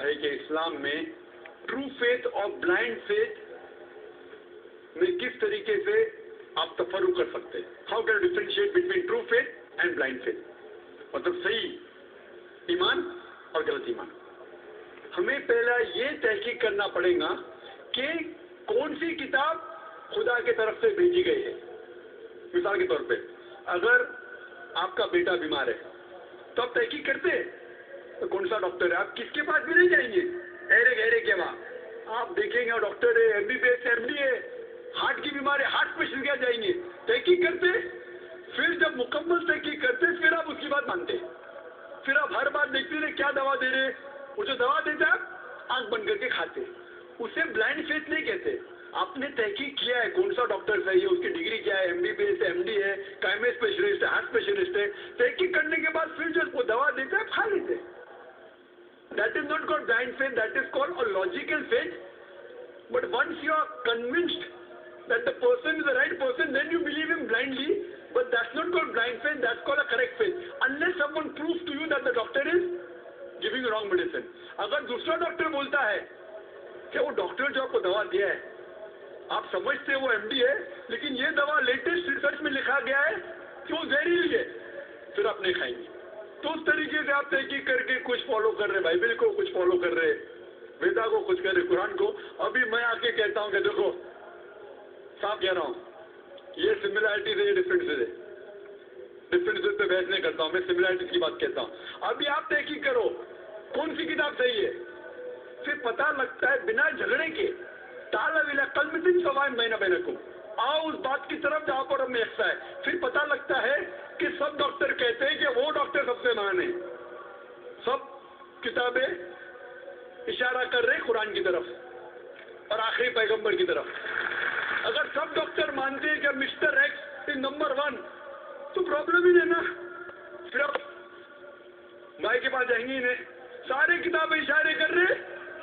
है कि इस्लाम में ट्रू फेथ और ब्लाइंड फेथ में किस तरीके से आप तफर्रुक कर सकते हैं। How can differentiate between true faith and blind faith, मतलब सही ईमान और गलत ईमान। हमें पहला ये तहकीक करना पड़ेगा कि कौन सी किताब खुदा की तरफ से भेजी गई है। मिसाल के तौर पे अगर आपका बेटा बीमार है तो आप तहकीक करते हैं तो कौन सा डॉक्टर है, आप किसके पास भी नहीं जाएंगे अरे गहरे के वहां आप देखेंगे डॉक्टर है, एमबीबीएस एमडी है, हार्ट की बीमारी हार्ट पेशेंट क्या जाएंगे, तहकीक करते। फिर जब मुकम्मल तहकीक करते फिर आप उसकी बात मानते, फिर आप हर बात देखते रहे क्या दवा दे रहे, वो जो दवा देता है आंख बंद करके खाते, उसे ब्लाइंड फेथ नहीं कहते। आपने तहकीक किया है कौन सा डॉक्टर सही है, उसकी डिग्री क्या है, एमबीबीएस एमडी है, कायमे स्पेशलिस्ट है, हार्ट स्पेशलिस्ट है, तहकीक करने के बाद फिर जब वो दवा देता है खा लेते। That is not called blind faith, that is called a logical faith. But once you are convinced that the person is the right person, then you believe him blindly, but that's not called blind faith, that's called a correct faith, unless someone proves to you that the doctor is giving wrong medicine. अगर दूसरा doctor बोलता है कि वो doctor जो आपको दवा दिया है आप समझते हो वो एमडी है, लेकिन ये दवा लेटेस्ट रिसर्च में लिखा गया है कि वो जहरीली है, फिर आप नहीं खाएंगे। तो उस तरीके से आप तहकीक करके कुछ फॉलो कर रहे, बाइबल को कुछ फॉलो कर रहे, वेदा को कुछ कर रहे, कुरान को। अभी मैं आके कहता हूँ कि देखो साफ कह रहा हूं, ये सिमिलैरिटीज है, ये डिफरेंसेज है, डिफरेंसेज पे बहस नहीं करता हूं मैं, सिमिलैरिटीज की बात कहता हूं। अभी आप तहकीक करो कौन सी किताब सही है, फिर पता लगता है बिना झगड़े के ताला विला कल में दिन सवाल महीना बैनकुम, आओ उस बात की तरफ जहां पर हमें यकसा है। फिर पता लगता है कि सब डॉक्टर कहते हैं कि वो डॉक्टर सबसे महान है, सब किताबें इशारा कर रहे कुरान की तरफ और आखिरी पैगंबर की तरफ। अगर सब डॉक्टर मानते हैं कि मिस्टर एक्स इज नंबर 1 तो प्रॉब्लम ही नहीं ना, फिर आप भाई के पास जाएंगे ही नहीं। सारे किताबें इशारे कर रहे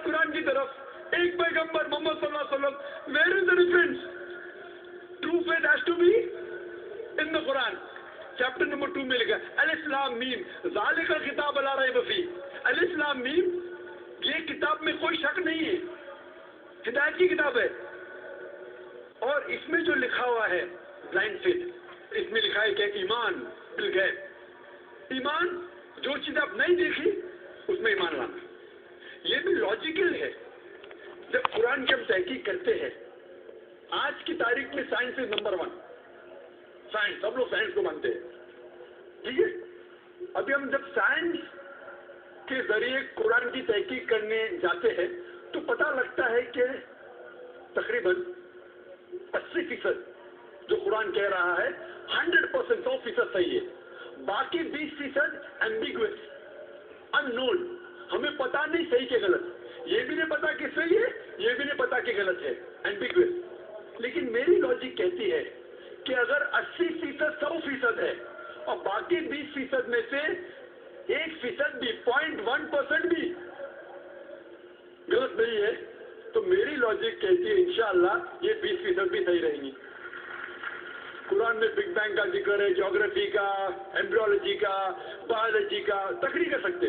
कुरान की तरफ, एक पैगंबर मोहम्मद सल्लल्लाहु अलैहि वसल्लम। Where is the difference? True faith has to be in the Quran. Chapter number 2 में लिखा अल इस्लाम मीम ज़ालिकल किताब ला रैब फीह। अल इस्लाम मीम, ये किताब में कोई शक नहीं है, हिदायत की किताब है। और इसमें जो लिखा हुआ है ब्लाइंड फेथ, इसमें लिखा है कि ईमान बिल गैब, ईमान जो चीज आप नहीं देखी उसमें ईमान लाना, ये भी लॉजिकल है। जब कुरान की हम तहकीक करते हैं, आज की तारीख में साइंस इज नंबर 1, साइंस, सब लोग साइंस को मानते हैं, ठीक है। अभी हम जब साइंस के जरिए कुरान की तहकीक करने जाते हैं तो पता लगता है कि तकरीबन 80% जो कुरान कह रहा है 100% 100% सही है, बाकी 20% एम्बिगुअस, अननोन, हमें पता नहीं सही के गलत, ये भी नहीं पता कि सही है, ये भी नहीं पता कि गलत है, एम्बिगुअस। लेकिन मेरी लॉजिक कहती है कि अगर 80% 100% है और बाकी 20% में से 1% भी 0.1% भी गलत नहीं है, तो मेरी लॉजिक कहती है इंशाअल्लाह ये 20% भी सही रहेंगी। कुरान में बिग बैंग का जिक्र है, ज्योग्राफी का, एम्ब्रियोलॉजी का, बायोलॉजी का, तकरीर कर सकते,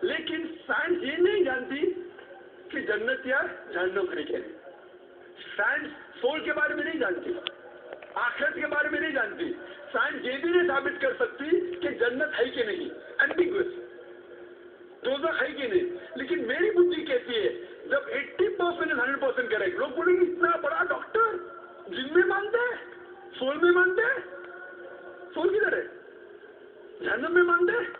लेकिन साइंस ये नहीं जानती कि जन्नत या जहन्नम है क्या। साइंस सोल के बारे में नहीं जानती, आखिरत के बारे में नहीं जानती, साइंस ये भी नहीं साबित कर सकती कि जन्नत है कि नहीं, एम्बिगुअस, दोज़ख है कि नहीं। लेकिन मेरी बुद्धि कहती है जब 80% 100% करेक्ट, लोग बोलेंगे इतना बड़ा डॉक्टर जिन में मानते हैं, सोल में मानते हैं, सोल किधर है, जहन्नम में मानते हैं।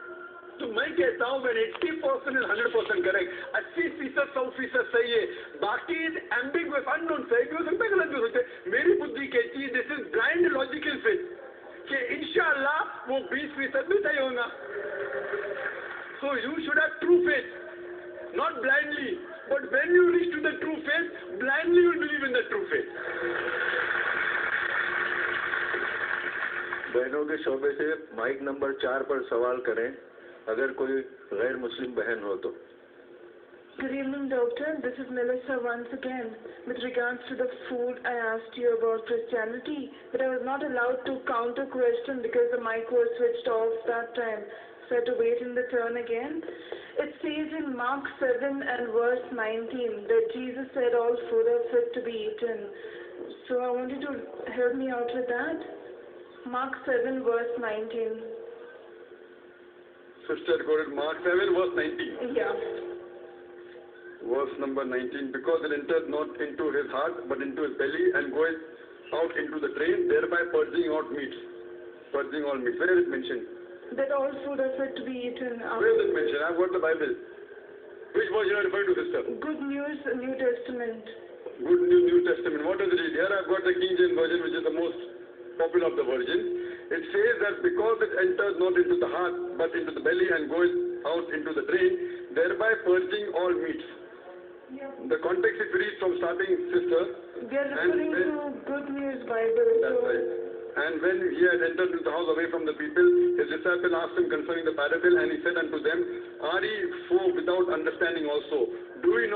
तो मैं कहता हूं when 80% 100% करेक्ट, 80% 100% सही है, बाकी एम्बिगुअस अननोन, सही भी हो सकता है गलत भी हो सकता है। मेरी बुद्धि कहती है this is blind logical faith कि इंशाअल्लाह वो 20% भी सही होगा। So you should have true faith, not blindly. But when you reach to the true faith, blindly you will believe in the true faith. बहनों के शोबे से माइक नंबर 4 पर सवाल करें, अगर कोई गैर मुस्लिम बहन हो तो। Good evening, doctor. This is Melissa once again. With regards to the food, I asked you about Christianity, but I was not allowed to counter question because the mic was switched off that time. So I had to wait in the turn again. It says in Mark 7 and verse 19 that Jesus said all food are fit to be eaten. So I want you to help me out with that. Mark 7 verse 19. Sister quoted Mark 7 verse 19. Yeah. Verse number 19. Because it entered not into his heart, but into his belly, and goeth out into the drain, thereby purging out meats. Purging all meats. Where is it mentioned? That all food are fit to be eaten. Where is it mentioned? I've got the Bible. Which version are you referring to, sister? Good News, New Testament. Good New Testament. What does it read? Here I've got the King James Version, which is the most popular of the versions. It says that because it enters not into the heart, but into the belly, and goes out into the drain, thereby purging all meats. Yeah. The context is read from starting, sister. They are referring to Good News Bible. That's right. And when he had entered into the house away from the people, his disciples asked him concerning the parable, and he said unto them, Are ye foe without understanding also? Do ye not